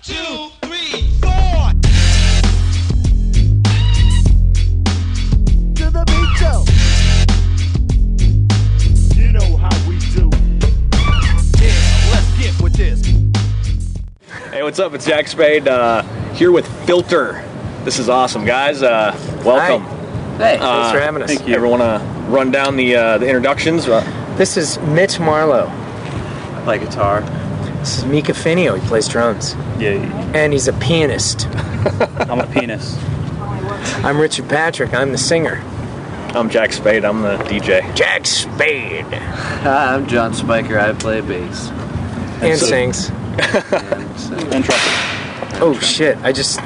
2, 3, 4. To the beat show. You know how we do. Yeah, let's get with this. Hey, what's up? It's Jack Spade here with Filter. This is awesome, guys. Welcome. Hey, thanks for having us. Thank you. Everyone want to run down the introductions? This is Mitch Marlowe. I play guitar. This is Mika Finio. He plays drums. Yeah. And he's a pianist. I'm a penis. I'm Richard Patrick. I'm the singer. I'm Jack Spade. I'm the DJ. Jack Spade. Hi, I'm John Spiker. I play bass. And sings. And trumpet. Oh, shit. I just...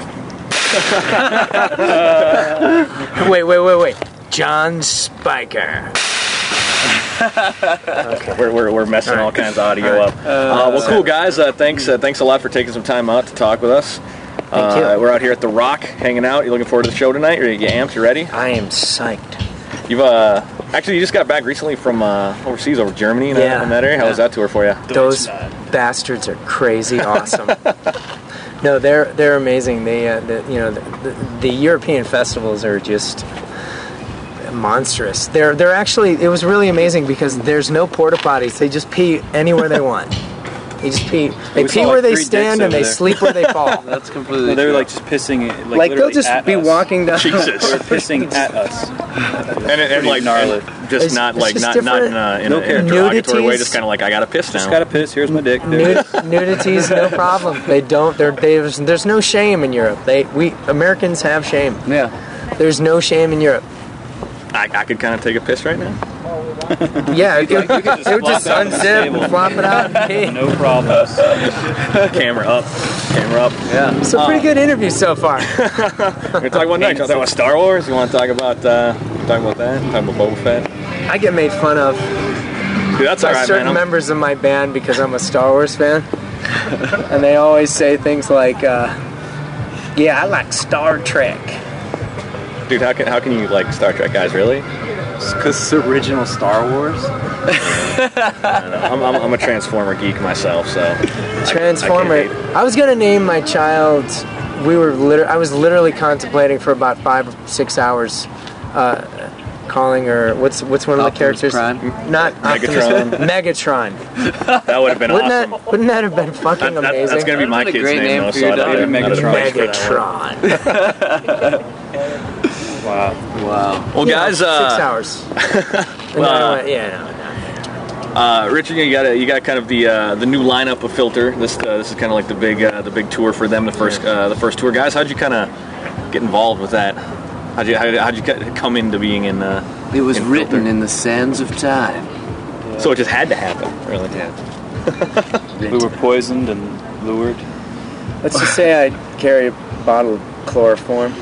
Wait. John Spiker. Okay. We're messing all kinds of audio up. Well, cool, guys. Thanks a lot for taking some time out to talk with us. Thank you. We're out here at The Rock, hanging out. You looking forward to the show tonight? You amped? You ready? I am psyched. You've actually, you just got back recently from overseas, over Germany and in that area. How was that tour for you? Those bastards are crazy awesome. No, they're amazing. They, the European festivals are just monstrous. They're actually, it was really amazing because there's no porta potties. They just pee anywhere they want. They just pee. They pee where they stand and they sleep where they fall. That's completely No, they were true. like just pissing, Like they'll just at be us. walking down. Jesus. They were pissing at us. And like gnarly. just It's not just in different. a derogatory way. Just kind of like, I gotta piss now. Just gotta piss. Here's my dick. Nudity's no problem. They don't. There's no shame in Europe. We Americans have shame. Yeah. There's no shame in Europe. I could kind of take a piss right now. Yeah, it would just flop out the unzip, table. flop it out, and pee. No problems. Camera up. Yeah. It's a pretty good interview so far. We're talking about next. Talk about Star Wars. You want to talk about that? Talk about Boba Fett. I get made fun of Dude, that's by all right, certain man. members of my band because I'm a Star Wars fan, and they always say things like, "Yeah, I like Star Trek." Dude, how can you like Star Trek, guys? Really? Because it's original Star Wars. I don't know. I'm a Transformer geek myself, so. Transformer. I can't hate. I was gonna name my child. I was literally contemplating for about 5 or 6 hours, calling her. What's one of the Optimus characters? Prime? Not Megatron. Optimus. Megatron. That would have been awesome. Wouldn't that have been fucking amazing? That's gonna be my That'd be a kid's great name, name though. for So your I don't daughter. know. Megatron. Wow. Wow. Well, guys. 6 hours. Richard, you got kind of the new lineup of Filter. This is kind of like the big tour for them. The first tour, guys. How'd you kind of get involved with that? How'd you come into being in? It was in written Filter? in the sands of time. So it just had to happen, really. We were poisoned and lured. Let's just say I carry a bottle of chloroform.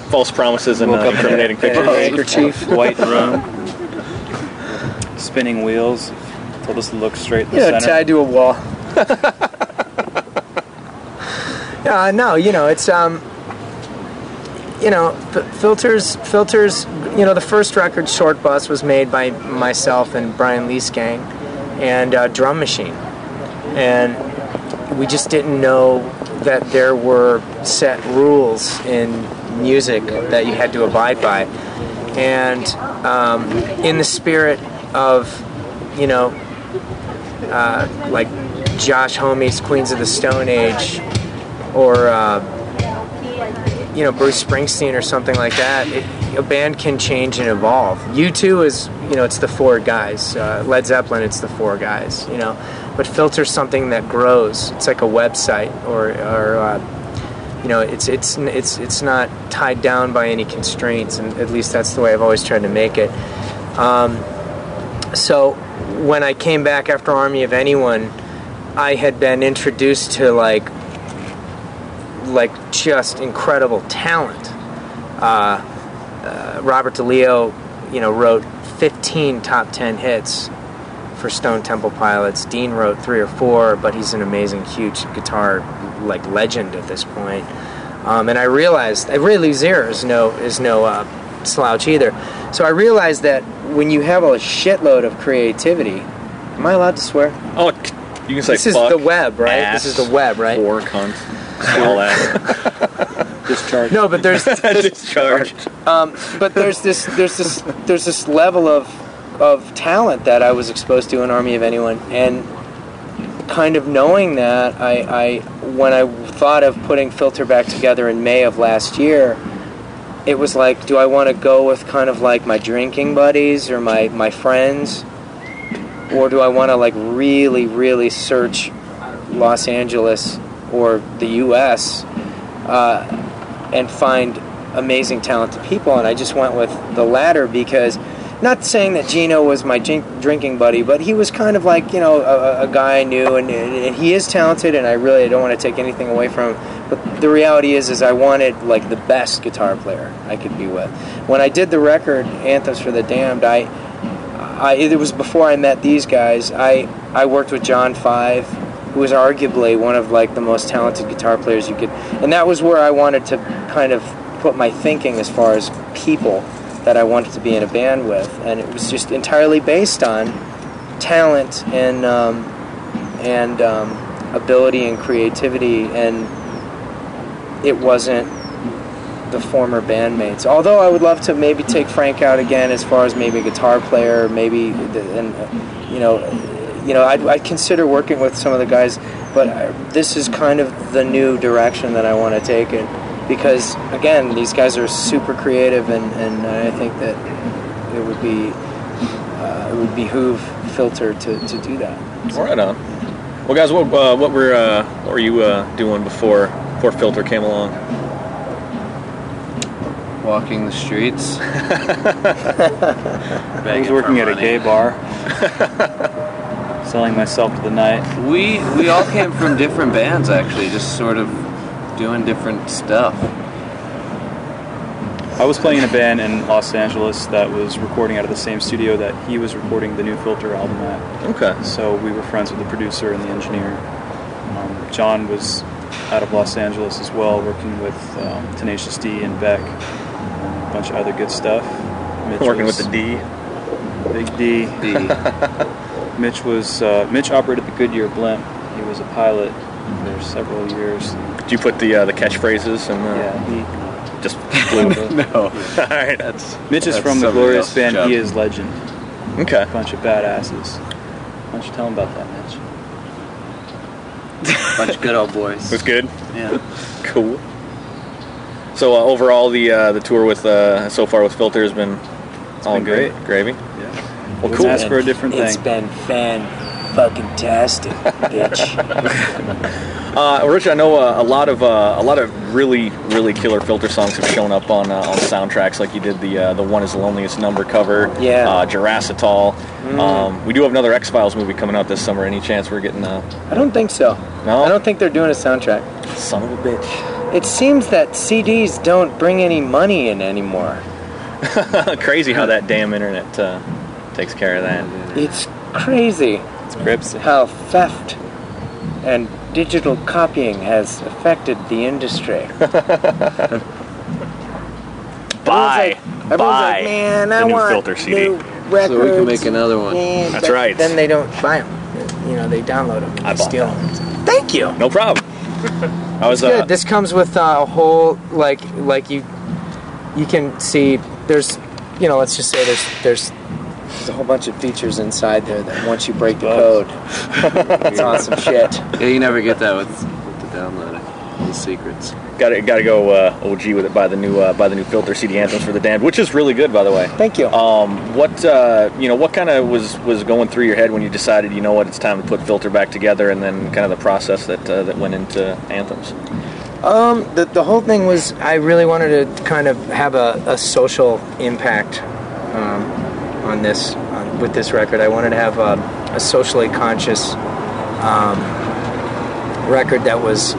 False promises and Woke up incriminating in a pictures. handkerchief. White room. Spinning wheels. Told us to look straight in the center. Tied to a wall. No, it's filters. The first record, Short Bus, was made by myself and Brian Leesgang, and Drum Machine, and we just didn't know that there were set rules in music that you had to abide by, and in the spirit of like Josh Homme's Queens of the Stone Age, or Bruce Springsteen or something like that, a band can change and evolve. U2 is, it's the 4 guys. Led Zeppelin, it's the 4 guys, But Filter's something that grows. It's like a website, or it's not tied down by any constraints, and at least that's the way I've always tried to make it. So when I came back after Army of Anyone, I had been introduced to like just incredible talent. Robert DeLeo, wrote 15 top 10 hits for Stone Temple Pilots. Dean wrote 3 or 4, but he's an amazing, huge guitar legend at this point. And I realized Ray Luzier is no slouch either. So I realized that when you have a shitload of creativity, am I allowed to swear? Oh, You can say This is fuck, the web, right? ass, This is the web, right? whore, cunt, all that. Discharge. No, but there's Discharge. but there's this level of talent that I was exposed to in Army of Anyone, and kind of knowing that, I when I thought of putting Filter back together in May of last year, it was like, do I want to go with kind of like my drinking buddies or my friends, or do I want to like really search Los Angeles or the U.S. And find amazing, talented people? And I just went with the latter because, not saying that Gino was my drinking buddy, but he was kind of like, a guy I knew, and he is talented, and I really don't want to take anything away from him. But the reality is I wanted like the best guitar player I could be with. When I did the record, Anthems for the Damned, it was before I met these guys. I worked with John Five, who was arguably one of like the most talented guitar players you could, and that was where I wanted to kind of put my thinking as far as people that I wanted to be in a band with, and it was just entirely based on talent and ability and creativity, and it wasn't the former bandmates. Although I would love to maybe take Frank out again as far as maybe a guitar player, I'd consider working with some of the guys, but this is kind of the new direction that I want to take it, because again, these guys are super creative, and I think that it would behoove Filter to do that. Right on. Well, guys, what were you doing before Filter came along? Walking the streets. I was working at a gay bar, selling myself to the night. We all came from different bands, actually, just sort of doing different stuff. I was playing in a band in Los Angeles that was recording out of the same studio that he was recording the new Filter album at. Okay. So we were friends with the producer and the engineer. John was out of Los Angeles as well, working with Tenacious D and Beck, and a bunch of other good stuff. Mitch Working was with the D. Big D. Mitch operated the Goodyear blimp. He was a pilot for several years. Did you put the catchphrases and Yeah, just flew? No. All right. Mitch is That's from the somebody Glorious else's band job. He Is Legend. Okay. A bunch of badasses. Why don't you tell him about that, Mitch? Bunch of good old boys. Was good. Yeah. Cool. So overall, the tour with so far with Filter has been all been good. great. Gravy. Yeah. Well, Let's cool. ask for a different It's thing. been fan-fucking-tastic, bitch. Rich, I know a lot of really killer Filter songs have shown up on soundtracks, like you did the One Is the Loneliest Number cover. Yeah. Jurassitol. We do have another X-Files movie coming out this summer. Any chance we're getting I don't think so. No? I don't think they're doing a soundtrack. son of a bitch? It seems that CDs don't bring any money in anymore. Crazy how that damn internet takes care of that. It's crazy It's Grips. how theft and digital copying has affected the industry. Buy. Everyone's like, man, the I new want Filter CD. new records. So we can make another one. Yeah, That's but right. Then they don't buy them. They download them and I they bought steal that. them. Thank you. No problem. I was Good. This comes with a whole like you can see. There's let's just say there's a whole bunch of features inside there that once you break the code, it's awesome shit. Yeah, you never get that with the downloading. All the secrets. Gotta go OG with it by the new Filter CD Anthems for the Damned, which is really good, by the way. Thank you. What kind of was going through your head when you decided, it's time to put Filter back together, and then kind of the process that went into Anthems? The whole thing was I really wanted to kind of have a social impact on this with this record. I wanted to have a socially conscious record that was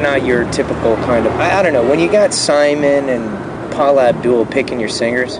not your typical kind of. I don't know, when you got Simon and Paula Abdul picking your singers,